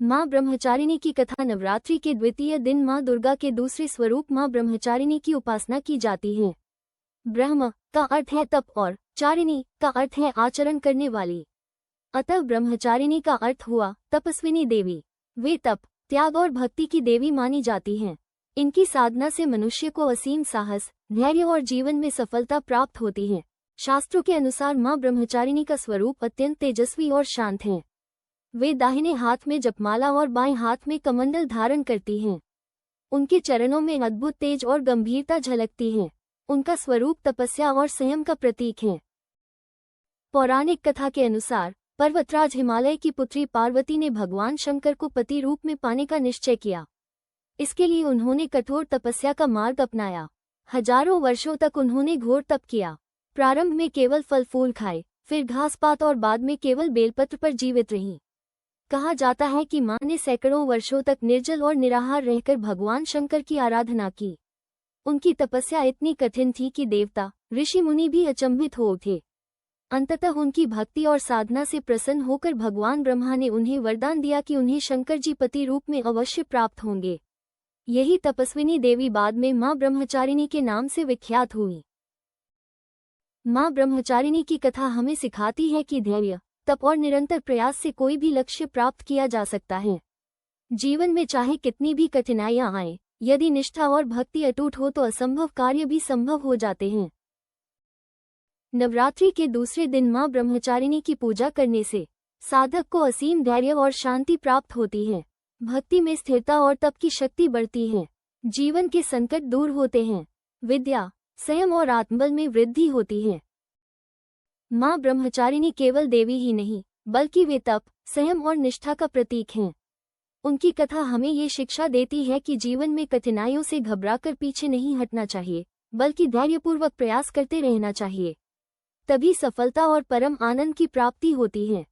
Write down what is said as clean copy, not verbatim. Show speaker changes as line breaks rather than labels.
माँ ब्रह्मचारिणी की कथा। नवरात्रि के द्वितीय दिन माँ दुर्गा के दूसरे स्वरूप माँ ब्रह्मचारिणी की उपासना की जाती है। ब्रह्म का अर्थ है तप और चारिणी का अर्थ है आचरण करने वाली। अतः ब्रह्मचारिणी का अर्थ हुआ तपस्विनी देवी। वे तप, त्याग और भक्ति की देवी मानी जाती हैं। इनकी साधना से मनुष्य को असीम साहस, धैर्य और जीवन में सफलता प्राप्त होती है। शास्त्रों के अनुसार माँ ब्रह्मचारिणी का स्वरूप अत्यंत तेजस्वी और शांत है। वे दाहिने हाथ में जपमाला और बाएं हाथ में कमंडल धारण करती हैं। उनके चरणों में अद्भुत तेज और गंभीरता झलकती है। उनका स्वरूप तपस्या और संयम का प्रतीक है। पौराणिक कथा के अनुसार पर्वतराज हिमालय की पुत्री पार्वती ने भगवान शंकर को पति रूप में पाने का निश्चय किया। इसके लिए उन्होंने कठोर तपस्या का मार्ग अपनाया। हजारों वर्षों तक उन्होंने घोर तप किया। प्रारंभ में केवल फल फूल खाए, फिर घास पात और बाद में केवल बेलपत्र पर जीवित रहीं। कहा जाता है कि मां ने सैकड़ों वर्षों तक निर्जल और निराहार रहकर भगवान शंकर की आराधना की। उनकी तपस्या इतनी कठिन थी कि देवता, ऋषि मुनि भी अचंभित हो उठे। अंततः उनकी भक्ति और साधना से प्रसन्न होकर भगवान ब्रह्मा ने उन्हें वरदान दिया कि उन्हें शंकर जी पति रूप में अवश्य प्राप्त होंगे। यही तपस्विनी देवी बाद में मां ब्रह्मचारिणी के नाम से विख्यात हुई। मां ब्रह्मचारिणी की कथा हमें सिखाती है कि धैर्य, तप और निरंतर प्रयास से कोई भी लक्ष्य प्राप्त किया जा सकता है। जीवन में चाहे कितनी भी कठिनाइयां आएं, यदि निष्ठा और भक्ति अटूट हो तो असंभव कार्य भी संभव हो जाते हैं। नवरात्रि के दूसरे दिन मां ब्रह्मचारिणी की पूजा करने से साधक को असीम धैर्य और शांति प्राप्त होती है। भक्ति में स्थिरता और तप की शक्ति बढ़ती है। जीवन के संकट दूर होते हैं। विद्या, संयम और आत्मबल में वृद्धि होती है। मां ब्रह्मचारिणी केवल देवी ही नहीं, बल्कि वे तप, संयम और निष्ठा का प्रतीक हैं। उनकी कथा हमें ये शिक्षा देती है कि जीवन में कठिनाइयों से घबराकर पीछे नहीं हटना चाहिए, बल्कि धैर्यपूर्वक प्रयास करते रहना चाहिए। तभी सफलता और परम आनंद की प्राप्ति होती है।